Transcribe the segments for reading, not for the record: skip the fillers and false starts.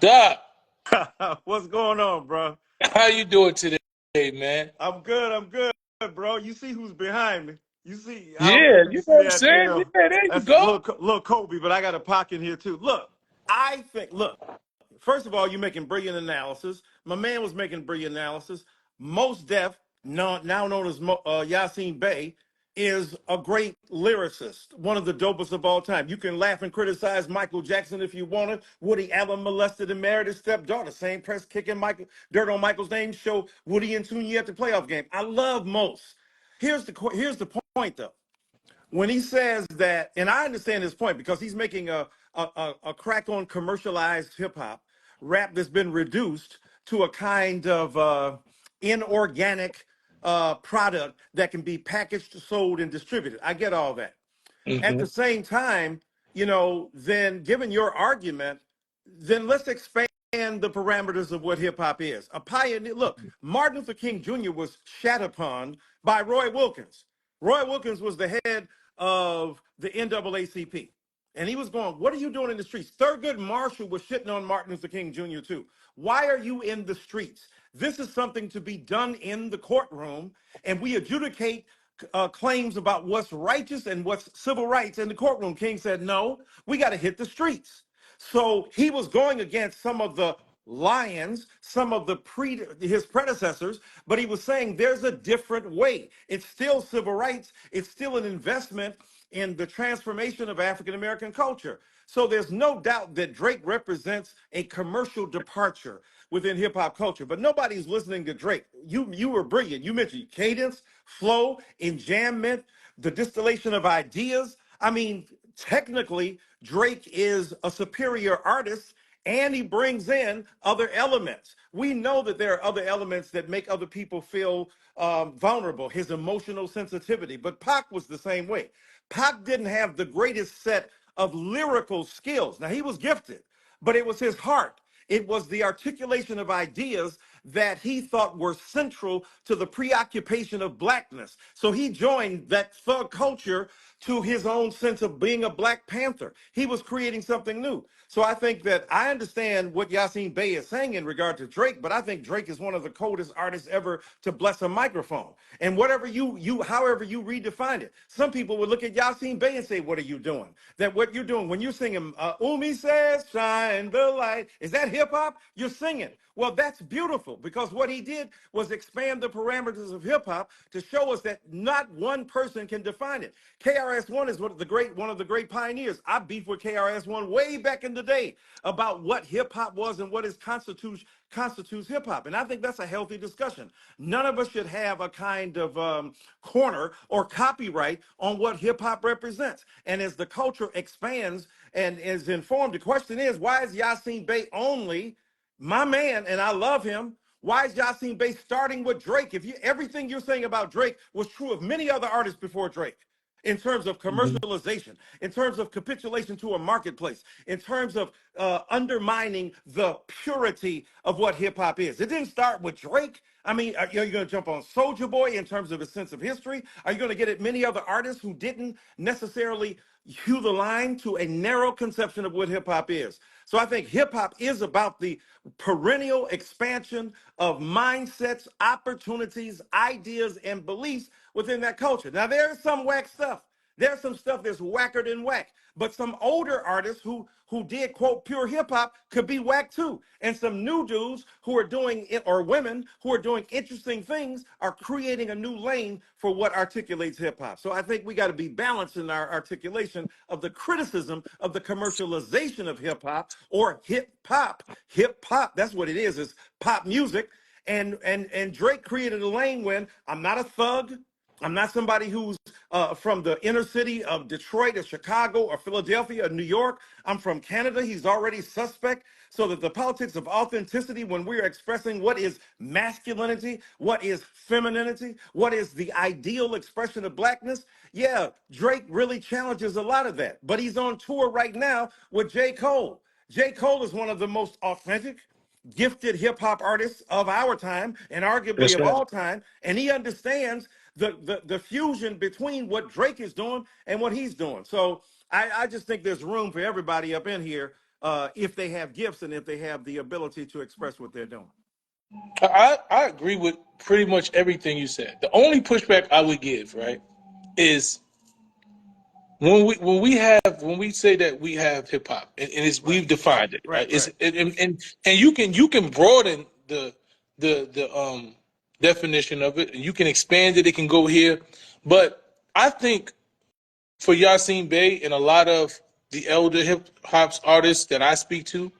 Doc, What's going on, bro? how you doing today, man? I'm good. I'm good, bro. You see who's behind me? You see? I don't know Yeah, if you you know see what I'm that. saying? Yeah, there you That's a go. little Kobe, but I got a pocket here too. Look, I think. Look, first of all, you're making brilliant analysis. My man was making brilliant analysis. Most Def, now known as Yassine Bey, is a great lyricist, one of the dopest of all time. You can laugh and criticize Michael Jackson if you want to. Woody Allen molested and married his stepdaughter. Same press kicking Michael dirt on Michael's name show Woody and Tune at the playoff game. I love most. Here's the point though. When he says that, and I understand his point because he's making a crack on commercialized hip hop rap that's been reduced to a kind of inorganic product that can be packaged, sold, and distributed. I get all that. At Hmm. the same time, then given your argument, then let's expand the parameters of what hip hop is. A pioneer. Look, Martin Luther King Jr. was shat upon by Roy Wilkins. Roy Wilkins was the head of the NAACP. And he was going, what are you doing in the streets? Thurgood Marshall was shitting on Martin Luther King Jr. too. Why are you in the streets? This is something to be done in the courtroom, and we adjudicate claims about what's righteous and what's civil rights in the courtroom. King said, no, we got to hit the streets. So he was going against some of the lions, some of his predecessors, but he was saying there's a different way. It's still civil rights. It's still an investment in the transformation of African American culture. So there's no doubt that Drake represents a commercial departure within hip hop culture. But nobody's listening to Drake. You were brilliant. You mentioned cadence, flow, enjambment, the distillation of ideas. I mean, technically, Drake is a superior artist and he brings in other elements. We know that there are other elements that make other people feel vulnerable, his emotional sensitivity. But Pac was the same way. Pac didn't have the greatest set of lyrical skills. Now, he was gifted, but it was his heart. It was the articulation of ideas that he thought were central to the preoccupation of blackness. So he joined that thug culture to his own sense of being a Black Panther. He was creating something new. So I think that I understand what Yassine Bey is saying in regard to Drake, but I think Drake is one of the coldest artists ever to bless a microphone. And whatever however you redefine it, some people would look at Yassine Bey and say, "What are you doing?" That what you're doing when you're singing, "Umi says, shine the light," is that hip hop? You're singing. Well, that's beautiful because what he did was expand the parameters of hip hop to show us that not one person can define it. KRS-One is one of the great pioneers. I beefed with KRS-One way back in the day about what hip hop was and what is constitutes hip hop. And I think that's a healthy discussion. None of us should have a kind of corner or copyright on what hip hop represents. And as the culture expands and is informed, the question is, why is Yassine Bey only my man, and I love him? Why is Yassine Bey starting with Drake? If you everything you're saying about Drake was true of many other artists before Drake, in terms of commercialization, in terms of capitulation to a marketplace, in terms of undermining the purity of what hip hop is. It didn't start with Drake. I mean, are you going to jump on Soldier Boy in terms of his sense of history? Are you going to get at many other artists who didn't necessarily hew the line to a narrow conception of what hip hop is? So I think hip hop is about the perennial expansion of mindsets, opportunities, ideas, and beliefs within that culture. Now, there's some whack stuff. There's some stuff that's whacker than whack. But some older artists who did quote pure hip hop could be whack too. And some new dudes who are doing it, or women who are doing interesting things, are creating a new lane for what articulates hip hop. So I think we got to be balanced in our articulation of the criticism of the commercialization of hip hop or hip hop. Hip hop, that's what it is pop music. And Drake created a lane when I'm not a thug. I'm not somebody who's from the inner city of Detroit or Chicago or Philadelphia or New York. I'm from Canada. He's already suspect. So that the politics of authenticity, when we're expressing what is masculinity, what is femininity, what is the ideal expression of blackness, yeah, Drake really challenges a lot of that. But he's on tour right now with J. Cole. J. Cole is one of the most authentic, gifted hip hop artists of our time and arguably That's of right. all time. And he understands the fusion between what Drake is doing and what he's doing. So I just think there's room for everybody up in here. if they have gifts and if they have the ability to express what they're doing. I agree with pretty much everything you said. The only pushback I would give, right, is when we say that we have hip hop, and it's Right, we've defined it, right? right, It's right, and you can broaden the definition of it, and you can expand it. It can go here, but I think for Yasin Bey and a lot of the elder hip hop artists that I speak to,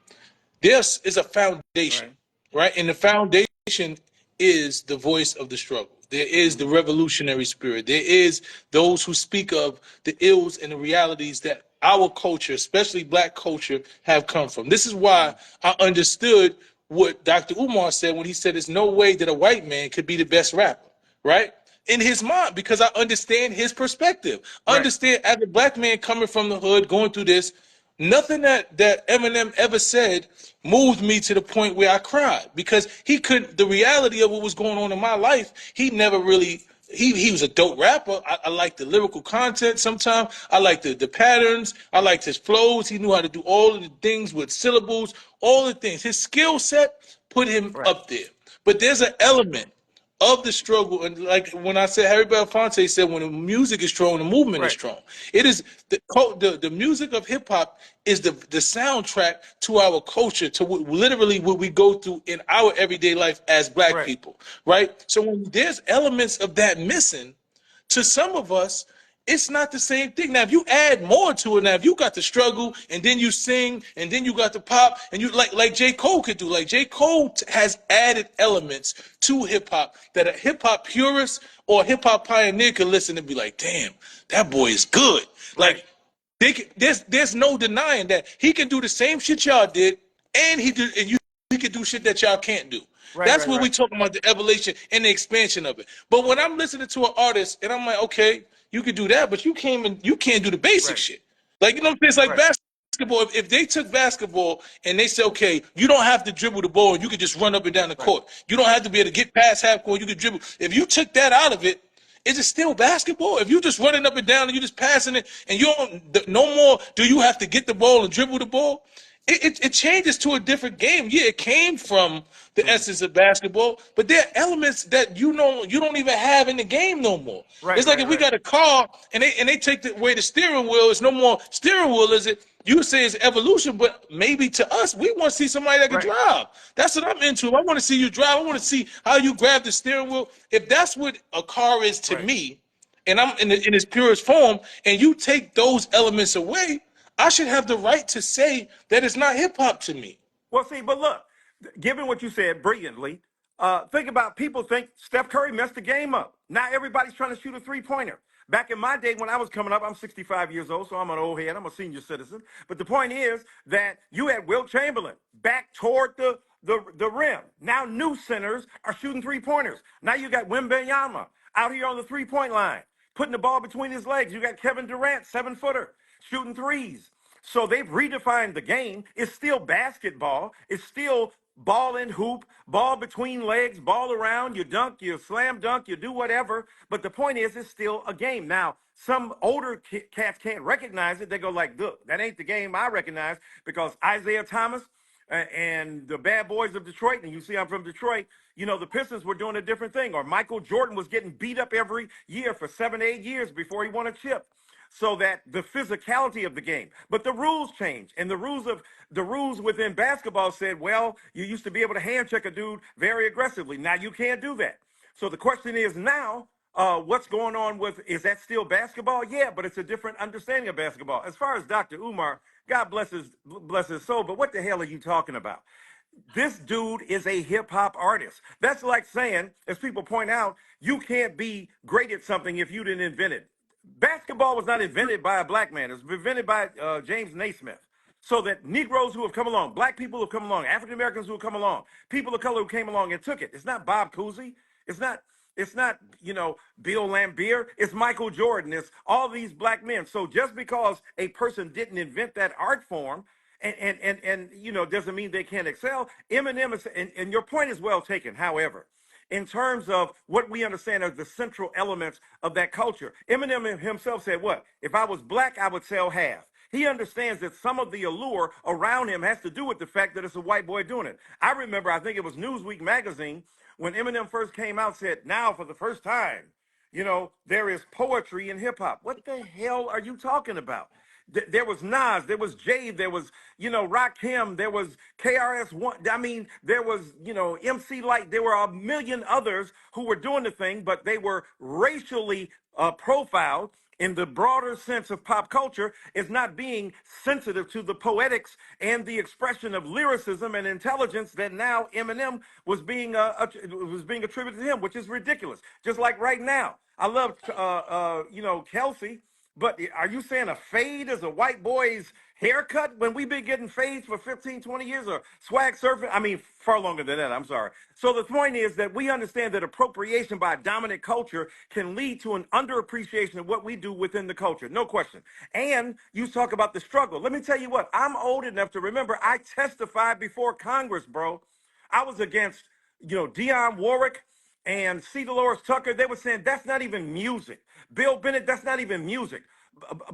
this is a foundation, right, right? And the foundation is the voice of the struggle. There is the revolutionary spirit. There is those who speak of the ills and the realities that our culture, especially black culture, have come from. This is why I understood what Dr. Umar said when he said there's no way that a white man could be the best rapper, right? In his mind, because I understand his perspective. I right, understand as a black man coming from the hood, going through this, nothing that Eminem ever said moved me to the point where I cried because he could. The reality of what was going on in my life, he never really. He was a dope rapper. I like the lyrical content. Sometimes I like the patterns. I liked his flows. He knew how to do all of the things with syllables, all the things. His skill set put him right, up there. But there's an element of the struggle, and like when I said, Harry Belafonte said, when the music is strong, the movement is right, strong. It is the music of hip hop is the soundtrack to our culture, to literally what we go through in our everyday life as black right. people, right? So when there's elements of that missing, to some of us, it's not the same thing. Now, if you add more to it, now if you got the struggle and then you sing and then you got the pop and you like J. Cole could do, like J. Cole has added elements to hip hop that a hip hop purist or hip hop pioneer could listen and be like, damn, that boy is good. Right. Like there's no denying that he can do the same shit y'all did, and he can do shit that y'all can't do. Right, That's right, what we right, talking about, the evolution and the expansion of it. But when I'm listening to an artist and I'm like, okay, you can do that, but you can't do the basic right, shit. Like, you know, it's like right, basketball. If they took basketball and they say, okay, you don't have to dribble the ball, you can just run up and down the right, court. You don't have to be able to get past half court. You can dribble. If you took that out of it, is it still basketball? If you just running up and down and you just passing it, and you don't no more do you have to get the ball and dribble the ball? It changes to a different game. Yeah, it came from the mhm, essence of basketball, but there are elements that you don't even have in the game no more. right, It's like right, if we right, got a car and they take away the steering wheel, it's no more steering wheel, is it? You say it's evolution, but maybe to us, we want to see somebody that can right, drive. That's what I'm into. I want to see you drive. I want to see how you grab the steering wheel. If that's what a car is to right. me, and I'm in its purest form, and you take those elements away, I should have the right to say that it's not hip hop to me. Well, see, but look, given what you said brilliantly, think about people think Steph Curry messed the game up. Now everybody's trying to shoot a three-pointer. Back in my day when I was coming up, I'm 65 years old, so I'm an old head. I'm a senior citizen. But the point is that you had Wilt Chamberlain back toward the rim. Now new centers are shooting three-pointers. Now you got Wembanyama out here on the three-point line, putting the ball between his legs. You got Kevin Durant, 7-footer, shooting threes. So they've redefined the game. It's still basketball. It's still ball and hoop, ball between legs, ball around, you dunk, you slam dunk, you do whatever. But the point is, it's still a game. Now, some older cats can't recognize it. They go like, look, that ain't the game I recognize because Isaiah Thomas and the bad boys of Detroit, and you see I'm from Detroit, you know, the Pistons were doing a different thing. Or Michael Jordan was getting beat up every year for 7, 8 years before he won a chip, so that the physicality of the game. But the rules changed, and the rules within basketball said, well, you used to be able to hand check a dude very aggressively. Now you can't do that. So the question is now, what's going on with, is that still basketball? Yeah, but it's a different understanding of basketball. As far as Dr. Umar, God bless his soul, but what the hell are you talking about? This dude is a hip hop artist. That's like saying, as people point out, you can't be great at something if you didn't invent it. Basketball was not invented by a black man. It was invented by James Naismith. So that Negroes who have come along, black people who have come along, African Americans who have come along, people of color who came along and took it. It's not Bob Cousy. It's not. It's not, Bill Laimbeer. It's Michael Jordan. It's all these black men. So just because a person didn't invent that art form, and doesn't mean they can't excel. Eminem is, and your point is well taken. However, in terms of what we understand as the central elements of that culture, Eminem himself said, "What if I was black? I would sell half. He understands that some of the allure around him has to do with the fact that it's a white boy doing it. I remember, I think it was Newsweek magazine, when Eminem first came out, said, now for the first time, there is poetry in hip hop. What the hell are you talking about? There was Nas, there was Jay, there was, Rakim, there was KRS-One. I mean, there was, MC Light. There were a million others who were doing the thing, but they were racially profiled in the broader sense of pop culture is not being sensitive to the poetics and the expression of lyricism and intelligence that now Eminem was being attributed to him, which is ridiculous. Just like right now, I love, Kelsey. But are you saying a fade is a white boy's haircut when we've been getting fades for 15, 20 years, or swag surfing? I mean, far longer than that, I'm sorry. So the point is that we understand that appropriation by a dominant culture can lead to an underappreciation of what we do within the culture, no question. And you talk about the struggle. Let me tell you what, I'm old enough to remember I testified before Congress, bro. I was against, Dionne Warwick and C. Dolores Tucker. They were saying that's not even music. Bill Bennett, that's not even music.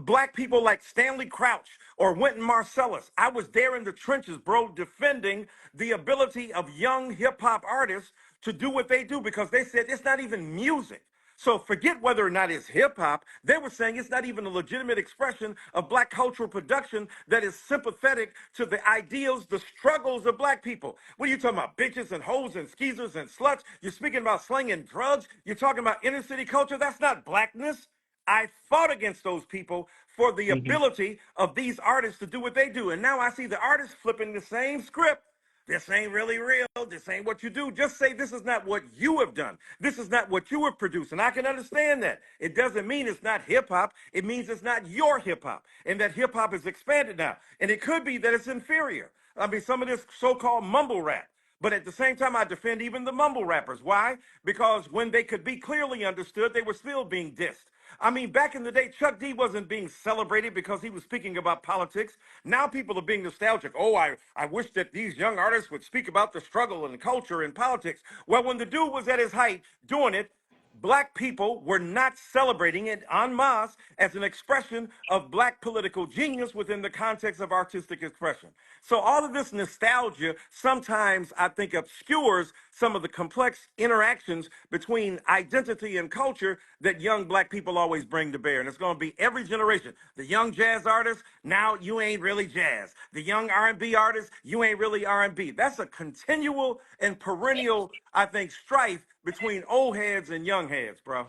Black people like Stanley Crouch or Wynton Marsalis. I was there in the trenches, bro, defending the ability of young hip hop artists to do what they do because they said it's not even music. So forget whether or not it's hip hop. They were saying it's not even a legitimate expression of black cultural production that is sympathetic to the ideals, the struggles of black people. What are you talking about? Bitches and hoes and skeezers and sluts? You're speaking about slinging drugs? You're talking about inner city culture? That's not blackness. I fought against those people for the ability of these artists to do what they do. And now I see the artists flipping the same script. This ain't really real. This ain't what you do. Just say this is not what you have done. This is not what you have produced. And I can understand that. It doesn't mean it's not hip hop. It means it's not your hip hop. And that hip hop is expanded now. And it could be that it's inferior. I mean, some of this so-called mumble rap. But at the same time, I defend even the mumble rappers. Why? Because when they could be clearly understood, they were still being dissed. I mean, back in the day, Chuck D wasn't being celebrated because he was speaking about politics. Now people are being nostalgic. Oh, I wish that these young artists would speak about the struggle and culture and politics. Well, when the dude was at his height doing it, black people were not celebrating it en masse as an expression of black political genius within the context of artistic expression. So all of this nostalgia sometimes, I think, obscures some of the complex interactions between identity and culture that young black people always bring to bear. And it's going to be every generation. The young jazz artist, now you ain't really jazz. The young R&B artist, you ain't really R&B. That's a continual and perennial, I think, strife between old heads and young heads, bro.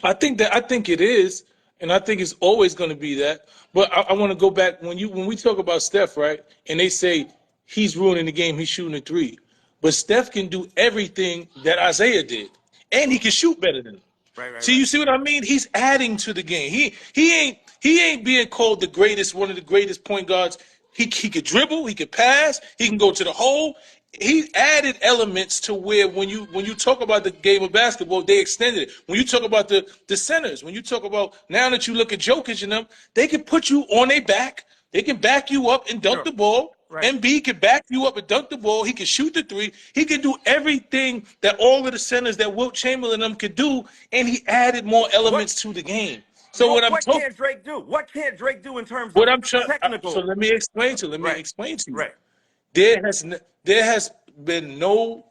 I think it is, and I think it's always going to be that. But I want to go back when we talk about Steph, right? And they say he's ruining the game, he's shooting a three. But Steph can do everything that Isaiah did, and he can shoot better than him. Right. You see what I mean? He's adding to the game. He ain't being called the greatest, one of the greatest point guards. He could dribble, he could pass, he can go to the hole. He added elements to where when you talk about the game of basketball, they extended it. When you talk about the centers, when you talk about now that you look at Jokic and them, they can put you on their back. They can back you up and dunk the ball. Right. MB can back you up and dunk the ball. He can shoot the three. He can do everything that all of the centers that Wilt Chamberlain them could do, and he added more elements to the game. So what can't Drake do? What can't Drake do in terms what of I'm trying, technical? So let me explain to you. Right. There has been no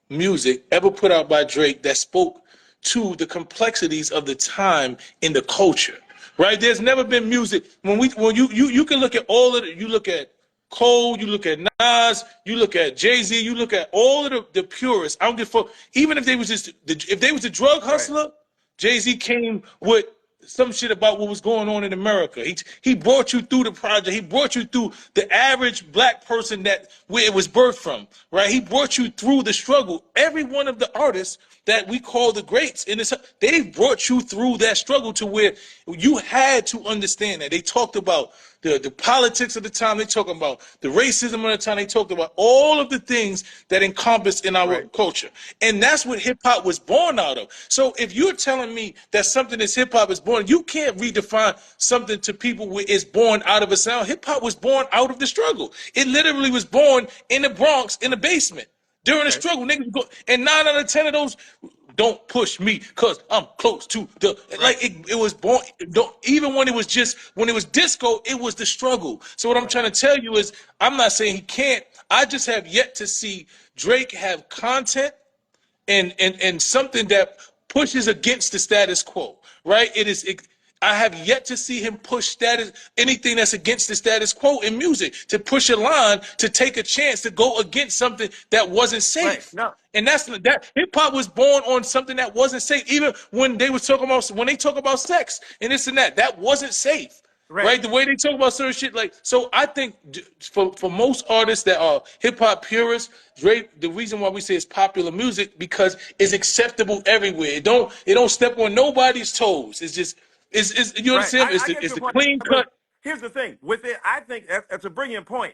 music ever put out by Drake that spoke to the complexities of the time in the culture. Right? There's never been music when you can look at all of it. You look at Cole, you look at Nas, you look at Jay-Z, you look at all of the purists. I don't give a fuck. Even if they was a drug hustler, right. Jay-Z came with some shit about what was going on in America. He brought you through the project. He brought you through the average black person where it was birthed from, right? He brought you through the struggle. Every one of the artists that we call the greats they brought you through that struggle to where you had to understand that. They talked about the politics of the time. They talked about the racism of the time. They talked about all of the things that encompass in our culture. And that's what hip hop was born out of. So if you're telling me that something that's hip hop is born, you can't redefine something to people where it's born out of a sound. Hip hop was born out of the struggle. It literally was born in the Bronx in the basement. During the struggle, niggas go, and 9 out of 10 of those don't push me because I'm close to the like it was born. Don't even when it was disco, it was the struggle. So what I'm trying to tell you is I'm not saying he can't. I just have yet to see Drake have content and something that pushes against the status quo, right? I have yet to see him push anything that's against the status quo in music, to push a line, to take a chance, to go against something that wasn't safe. No. And that's that hip hop was born on something that wasn't safe. Even when they talk about sex and this and that wasn't safe. Right, the way they talk about certain shit, like so. I think for most artists that are hip hop purists, Drake. The reason why we say it's popular music because it's acceptable everywhere. It don't step on nobody's toes. It's just it's you know what I'm saying. I get It's your the point, clean but cut. here's the thing with it. I think that's a brilliant point,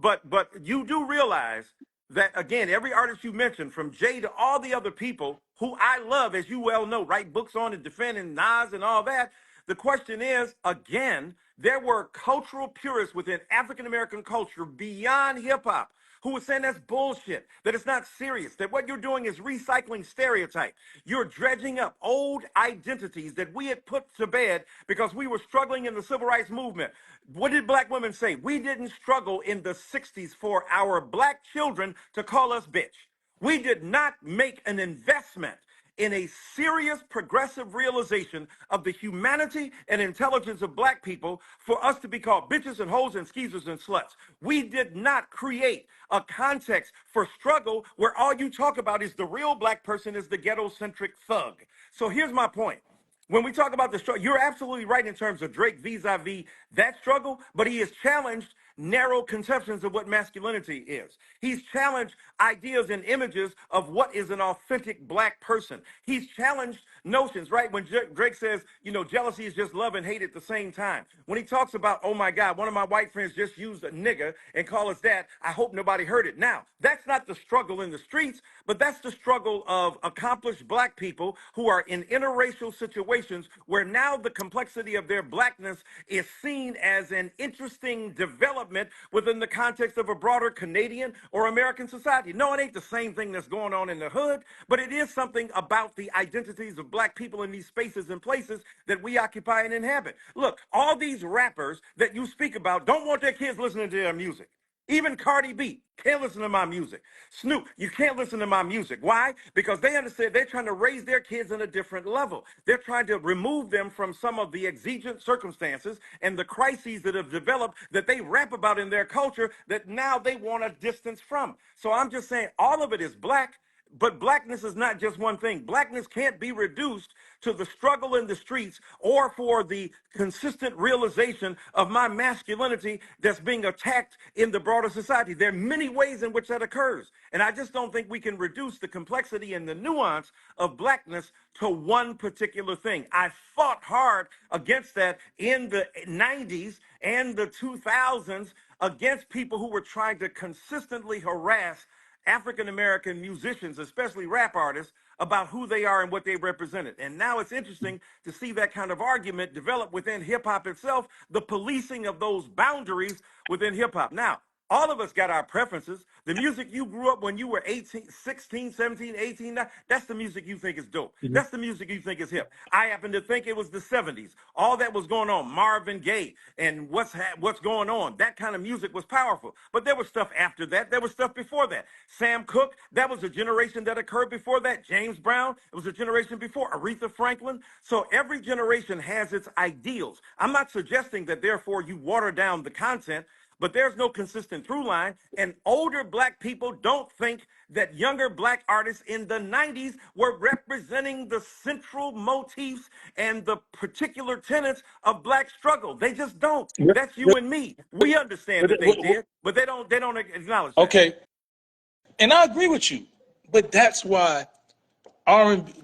but you do realize that again, every artist you mentioned, from Jay to all the other people who I love, as you well know, write books on and defending Nas and all that. The question is, again, there were cultural purists within African American culture beyond hip hop who was saying that's bullshit, that it's not serious, that what you're doing is recycling stereotype. You're dredging up old identities that we had put to bed because we were struggling in the civil rights movement. What did black women say? We didn't struggle in the 60s for our black children to call us bitch. We did not make an investment in a serious progressive realization of the humanity and intelligence of black people for us to be called bitches and hoes and skeezers and sluts. We did not create a context for struggle where all you talk about is the real black person is the ghetto-centric thug. So here's my point. When we talk about the struggle, you're absolutely right in terms of Drake vis-a-vis that struggle, but he has challenged narrow conceptions of what masculinity is. He's challenged ideas and images of what is an authentic black person. He's challenged notions, right? When Drake says, jealousy is just love and hate at the same time. When he talks about, oh my God, one of my white friends just used a nigga and call us that, I hope nobody heard it. Now, that's not the struggle in the streets, but that's the struggle of accomplished black people who are in interracial situations where now the complexity of their blackness is seen as an interesting development within the context of a broader Canadian or American society. No, it ain't the same thing that's going on in the hood, but it is something about the identities of black people in these spaces and places that we occupy and inhabit. Look, all these rappers that you speak about don't want their kids listening to their music. Even Cardi B can't listen to my music. Snoop, you can't listen to my music. Why? Because they understand they're trying to raise their kids on a different level. They're trying to remove them from some of the exigent circumstances and the crises that have developed that they rap about in their culture that now they want a distance from. So I'm just saying all of it is black. But blackness is not just one thing. Blackness can't be reduced to the struggle in the streets or for the consistent realization of my masculinity that's being attacked in the broader society. There are many ways in which that occurs. And I just don't think we can reduce the complexity and the nuance of blackness to one particular thing. I fought hard against that in the 90s and the 2000s against people who were trying to consistently harass African-American musicians, especially rap artists, about who they are and what they represented. And now it's interesting to see that kind of argument develop within hip-hop itself, the policing of those boundaries within hip-hop. Now, all of us got our preferences. The music you grew up when you were 18, 16, 17, 18, that's the music you think is dope. That's the music you think is hip. I happen to think it was the 70s. All that was going on, Marvin Gaye and what's going on, that kind of music was powerful. But there was stuff after that. There was stuff before that. Sam Cooke, that was a generation that occurred before that. James Brown, it was a generation before. Aretha Franklin. So every generation has its ideals. I'm not suggesting that therefore you water down the content, but there's no consistent through line. And older black people don't think that younger black artists in the 90s were representing the central motifs and the particular tenets of black struggle. They just don't. That's you and me. We understand that they did, but they don't acknowledge that. Okay. And I agree with you. But that's why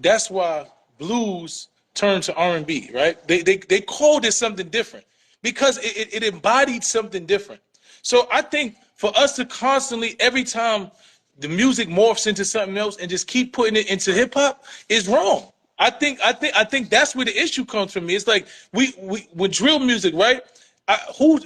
that's why blues turned to R&B, right? They called it something different because it embodied something different. So I think for us to constantly, every time the music morphs into something else and just keep putting it into hip hop is wrong. I think that's where the issue comes from me. It's like we with drill music, right?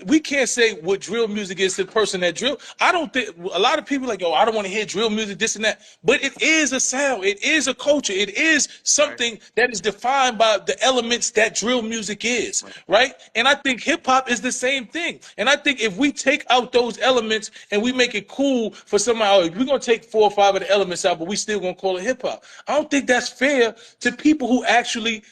we can't say what drill music is to the person that drill. I don't think a lot of people are like, oh, I don't want to hear drill music, this and that. But it is a sound. It is a culture. It is something that is defined by the elements that drill music is, right? And I think hip hop is the same thing. And I think if we take out those elements and we make it cool for somebody, we're gonna take 4 or 5 of the elements out, but we still gonna call it hip hop. I don't think that's fair to people who actually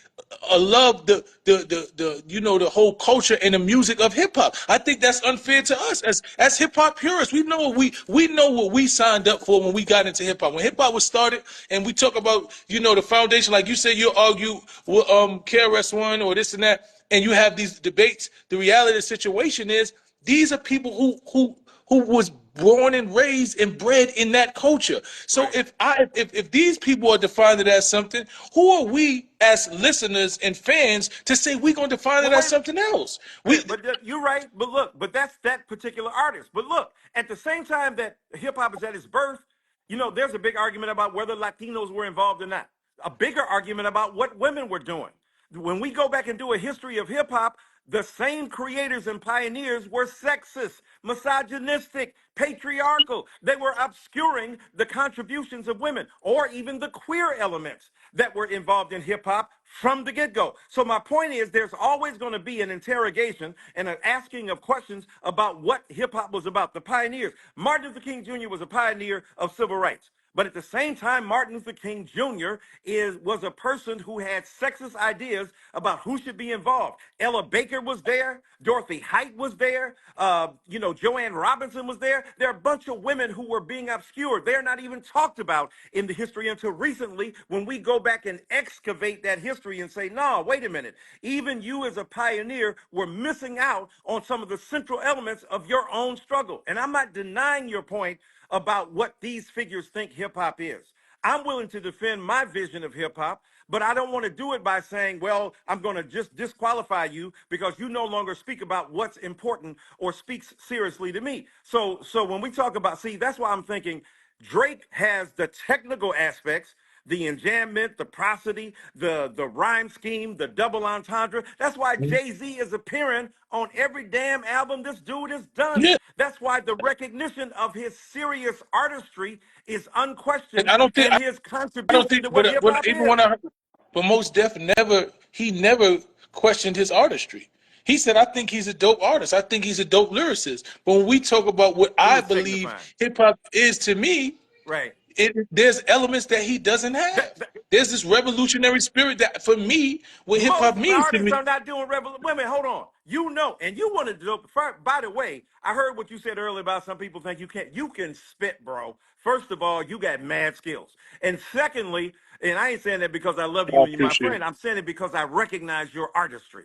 love the the whole culture and the music of hip hop. I think that's unfair to us as hip hop purists. We know what we signed up for when we got into hip hop. When hip hop was started, and we talk about the foundation, like you said, you argue with KRS-One or this and that, and you have these debates. The reality of the situation is these are people who was born and raised and bred in that culture. So if these people are defining it as something, who are we as listeners and fans to say we're gonna define it as something else? But you're right. But look, but that's that particular artist. But look, at the same time that hip hop is at its birth, there's a big argument about whether Latinos were involved or not. A bigger argument about what women were doing. When we go back and do a history of hip hop, the same creators and pioneers were sexist, misogynistic, patriarchal. They were obscuring the contributions of women or even the queer elements that were involved in hip hop from the get-go. So my point is there's always going to be an interrogation and an asking of questions about what hip hop was about. The pioneers. Martin Luther King Jr. was a pioneer of civil rights. But at the same time, Martin Luther King Jr. was a person who had sexist ideas about who should be involved. Ella Baker was there. Dorothy Height was there. Joanne Robinson was there. There are a bunch of women who were being obscured. They're not even talked about in the history until recently when we go back and excavate that history and say, no, wait a minute. Even you as a pioneer were missing out on some of the central elements of your own struggle. And I'm not denying your point about what these figures think hip hop is. I'm willing to defend my vision of hip hop, but I don't want to do it by saying, well, I'm going to just disqualify you because you no longer speak about what's important or speaks seriously to me. So when we talk about, that's why I'm thinking Drake has the technical aspects, the enjambment, the prosody, the rhyme scheme, the double entendre. That's why Jay-Z is appearing on every damn album this dude has done. Yeah. That's why the recognition of his serious artistry is And unquestioned I don't think and his I don't contribution think, to what hip hop even is. when I heard, but Most Def never questioned his artistry. He said, I think he's a dope artist. I think he's a dope lyricist. But when we talk about what I believe hip hop is to me, right? There's elements that he doesn't have. There's this revolutionary spirit that, for me, what hip hop Most means to artists me. are not doing revolution. Wait a minute, hold on. And you want to do. By the way, I heard what you said earlier about some people think you can't. You can spit, bro. First of all, you got mad skills, and secondly, and I ain't saying that because I love you I and you're my appreciate friend. it. I'm saying it because I recognize your artistry.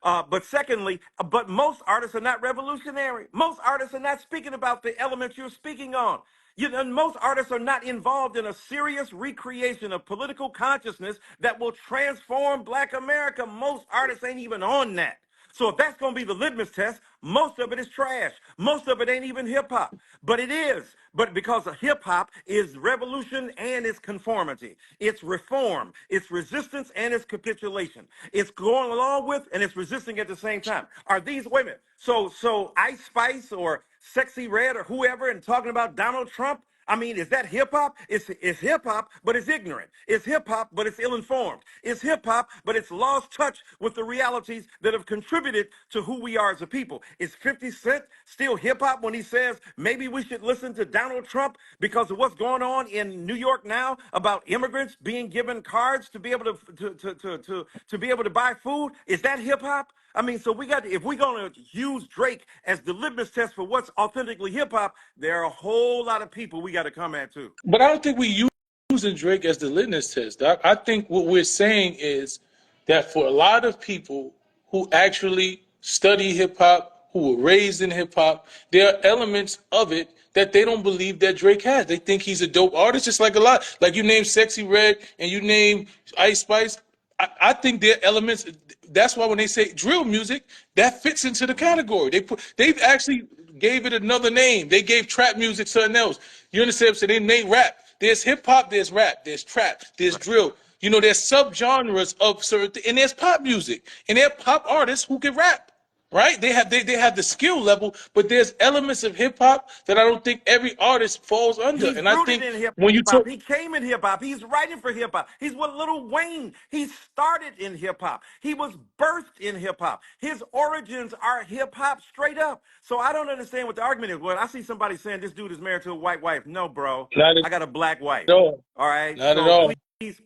But secondly, but most artists are not revolutionary. Most artists are not speaking about the elements you're speaking on. Most artists are not involved in a serious recreation of political consciousness that will transform Black America. Most artists ain't even on that. So if that's going to be the litmus test, most of it is trash. Most of it ain't even hip hop. But it is. But because of hip hop is revolution and its conformity. It's reform, it's resistance and its capitulation. It's going along with and it's resisting at the same time. Are these women? So Ice Spice or Sexy Red or whoever and talking about Donald Trump? I mean, is that hip hop? It's hip hop, but it's ignorant. It's hip hop, but it's ill-informed. It's hip hop, but it's lost touch with the realities that have contributed to who we are as a people. Is 50 Cent still hip hop when he says maybe we should listen to Donald Trump because of what's going on in New York now about immigrants being given cards to be able to be able to buy food? Is that hip hop? I mean, so if we're going to use Drake as the litmus test for what's authentically hip hop, there are a whole lot of people we got to come at too. But I don't think we using Drake as the litmus test, Doc. I think what we're saying is that for a lot of people who actually study hip hop, who were raised in hip hop, there are elements of it that they don't believe that Drake has. They think he's a dope artist, just like like you name Sexy Red and you name Ice Spice. I think there are elements. That's why when they say drill music, that fits into the category. They've actually gave it another name. They gave trap music something else. You understand? So they made rap. There's hip hop, there's rap, there's trap, there's drill. There's subgenres of certain, and there's pop music, and there are pop artists who can rap. right? They have the skill level, but there's elements of hip hop that I don't think every artist falls under. He's And I rooted think in hip when you hop. talk, He came in hip hop. He's writing for hip hop. He's with Lil Wayne. He started in hip hop. He was birthed in hip hop. His origins are hip hop straight up. So I don't understand what the argument is. When I see somebody saying this dude is married to a white wife, no, bro, not at I got a black wife. all, All right. not at So all.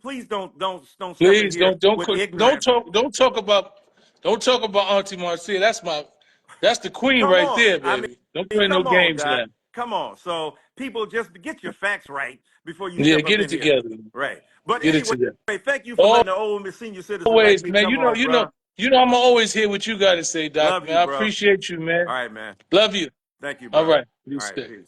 please don't step in Please here with ignorance. don't talk about Auntie Marcia. That's the queen Come right on. there, I baby. Don't mean, play no come on, games Doc. now. Come on. So people just get your facts right before you Yeah, step up get it in here. together. Right. But Get it anyway, together. thank you for letting the old senior citizen like Always, me man. come on, bro. I'm always hear what you got to say, Doc. Love Man, you, I bro. appreciate you, man. All right, man. Love you. Thank you, All bro. right. All right, Respect. peace.